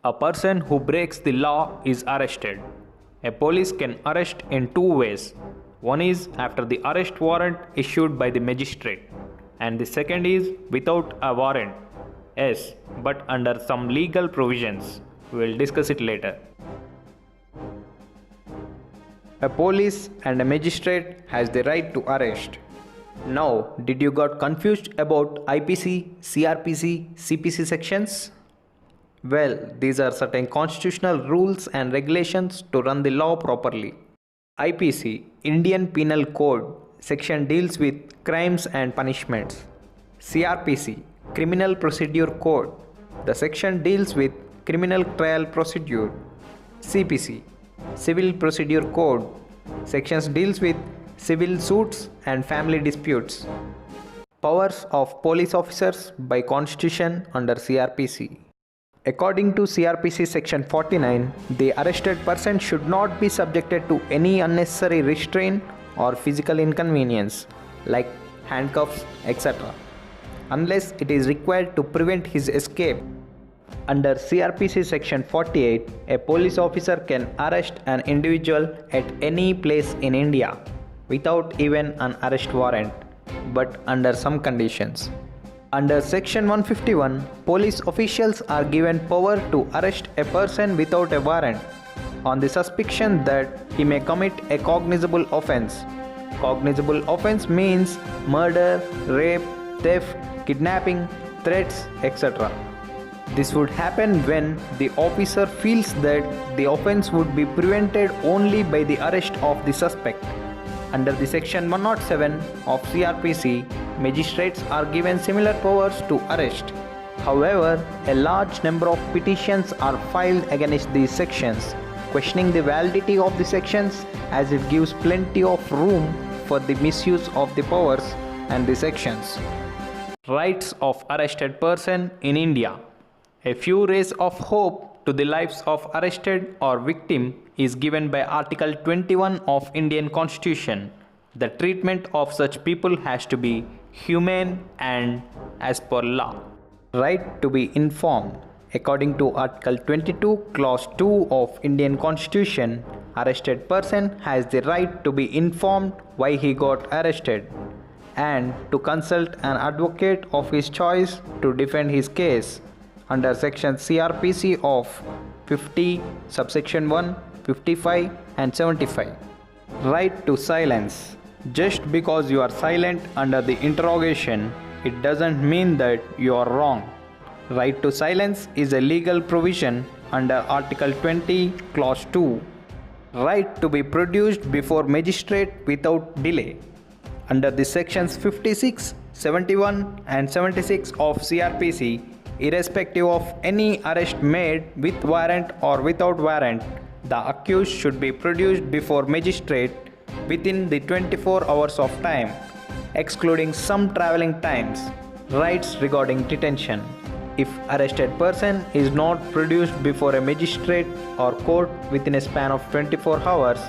A person who breaks the law is arrested. A police can arrest in two ways. One is after the arrest warrant issued by the magistrate, and the second is without a warrant. Yes, but under some legal provisions. We'll discuss it later. A police and a magistrate has the right to arrest. Now, did you got confused about IPC, CRPC, CPC sections? Well, these are certain constitutional rules and regulations to run the law properly. IPC, Indian Penal Code, section deals with crimes and punishments. CRPC, Criminal Procedure Code, the section deals with criminal trial procedure. CPC, Civil Procedure Code, sections deals with civil suits and family disputes. Powers of police officers by constitution under CRPC. According to CRPC section 49, the arrested person should not be subjected to any unnecessary restraint or physical inconvenience like handcuffs, etc., unless it is required to prevent his escape. Under CRPC section 48, a police officer can arrest an individual at any place in India without even an arrest warrant, but under some conditions. Under section 151, police officials are given power to arrest a person without a warrant on the suspicion that he may commit a cognizable offense. Cognizable offense means murder, rape, theft, kidnapping, threats, etc. This would happen when the officer feels that the offense would be prevented only by the arrest of the suspect. Under the section 107 of CRPC, magistrates are given similar powers to arrest. However, a large number of petitions are filed against these sections, questioning the validity of the sections as it gives plenty of room for the misuse of the powers and the sections. Rights of arrested person in India. A few rays of hope to the lives of arrested or victim is given by Article 21 of Indian Constitution. The treatment of such people has to be humane and as per law. Right to be informed. According to Article 22, Clause 2 of Indian Constitution, arrested person has the right to be informed why he got arrested and to consult an advocate of his choice to defend his case under section CRPC of 50, subsection 1, 55 and 75. Right to silence. Just because you are silent under the interrogation, it doesn't mean that you are wrong. Right to silence is a legal provision under Article 20, Clause 2. Right to be produced before magistrate without delay. Under the sections 56, 71 and 76 of CRPC, irrespective of any arrest made with warrant or without warrant, the accused should be produced before magistrate within the 24 hours of time, excluding some travelling times. Rights regarding detention. If arrested person is not produced before a magistrate or court within a span of 24 hours,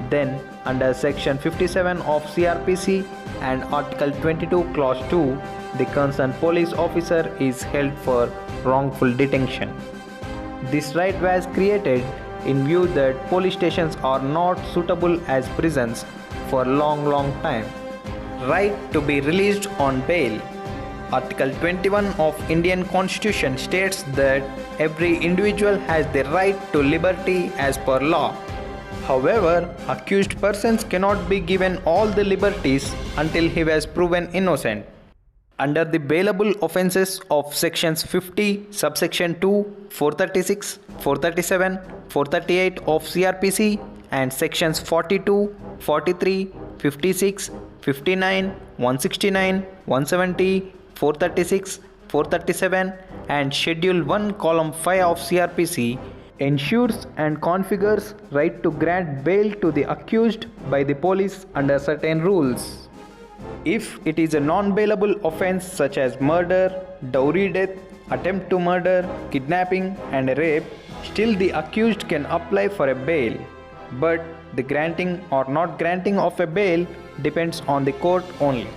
then under section 57 of CRPC and Article 22 Clause 2, the concerned police officer is held for wrongful detention. This right was created in view that police stations are not suitable as prisons for long time. Right to be released on bail. Article 21 of Indian Constitution states that every individual has the right to liberty as per law. However, accused persons cannot be given all the liberties until he was proven innocent. Under the bailable offences of sections 50, subsection 2, 436, 437, 438 of CRPC and sections 42, 43, 56, 59, 169, 170, 436, 437 and Schedule 1 Column 5 of CRPC ensures and configures right to grant bail to the accused by the police under certain rules. If it is a non-bailable offence such as murder, dowry death, attempt to murder, kidnapping and rape, still the accused can apply for a bail. But the granting or not granting of a bail depends on the court only.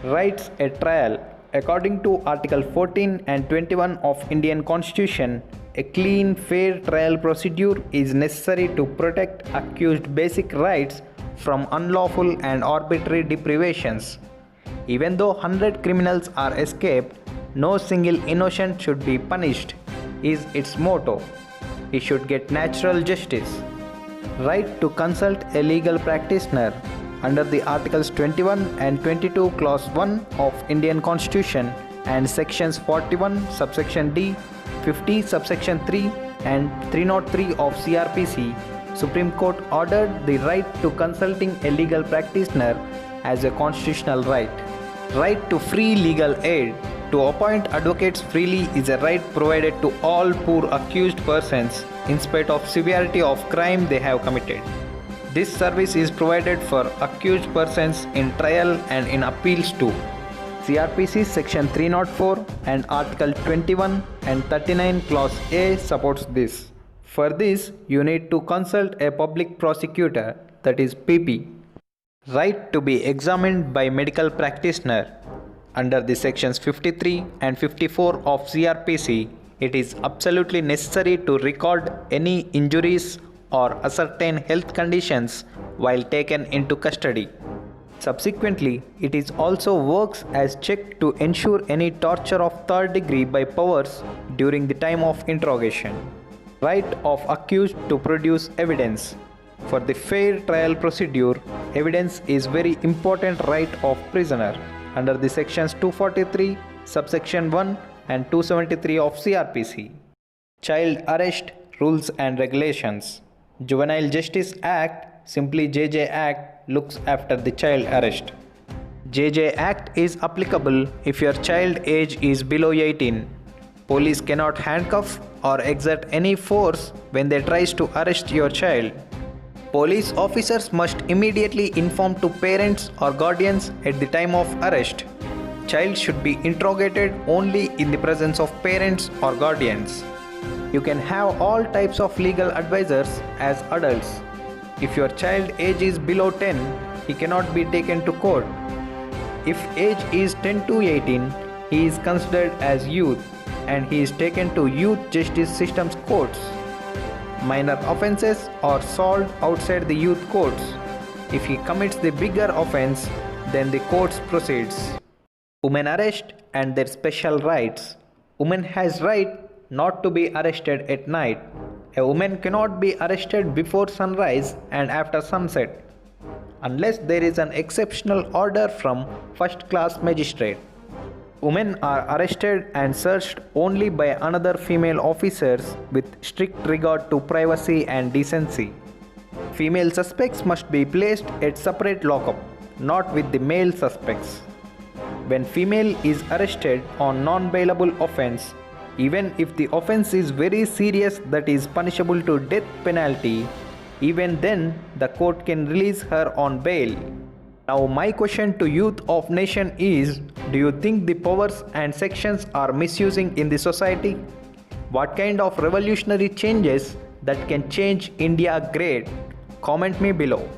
Rights at trial. According to Article 14 and 21 of Indian Constitution, A clean, fair trial procedure is necessary to protect accused basic rights from unlawful and arbitrary deprivations. Even though 100 criminals are escaped, no single innocent should be punished, is its motto. He should get natural justice. Right to consult a legal practitioner under the Articles 21 and 22 Clause 1 of Indian Constitution and Sections 41 subsection D, 50 subsection 3 and 303 of CRPC, Supreme Court ordered the right to consulting a legal practitioner as a constitutional right. Right to free legal aid. To appoint advocates freely is a right provided to all poor accused persons in spite of severity of crime they have committed. This service is provided for accused persons in trial and in appeals too. CRPC Section 304 and Article 21 and 39 Clause A supports this. For this, you need to consult a public prosecutor, that is PP. Right to be examined by medical practitioner. Under the sections 53 and 54 of CRPC, it is absolutely necessary to record any injuries or ascertain health conditions while taken into custody. Subsequently, it is also works as check to ensure any torture of third degree by powers during the time of interrogation. Right of accused to produce evidence. For the fair trial procedure, evidence is very important right of prisoner under the sections 243, subsection 1 and 273 of CRPC. Child Arrest Rules and Regulations. Juvenile Justice Act, simply JJ Act, looks after the child arrest. JJ Act is applicable if your child age is below 18. Police cannot handcuff or exert any force when they tries to arrest your child. Police officers must immediately inform to parents or guardians at the time of arrest. Child should be interrogated only in the presence of parents or guardians. You can have all types of legal advisors as adults. If your child age is below 10, he cannot be taken to court. If age is 10 to 18, he is considered as youth and he is taken to youth justice system's courts. Minor offences are solved outside the youth courts. If he commits the bigger offence, then the courts proceeds. Women arrest and their special rights. Woman has right not to be arrested at night. A woman cannot be arrested before sunrise and after sunset, unless there is an exceptional order from first-class magistrate. Women are arrested and searched only by another female officers with strict regard to privacy and decency. Female suspects must be placed at separate lockup, not with the male suspects. When female is arrested on non-bailable offence, even if the offence is very serious that is punishable to death penalty, even then the court can release her on bail. Now my question to youth of nation is, do you think the powers and sections are misusing in the society? What kind of revolutionary changes that can change India great? Comment me below.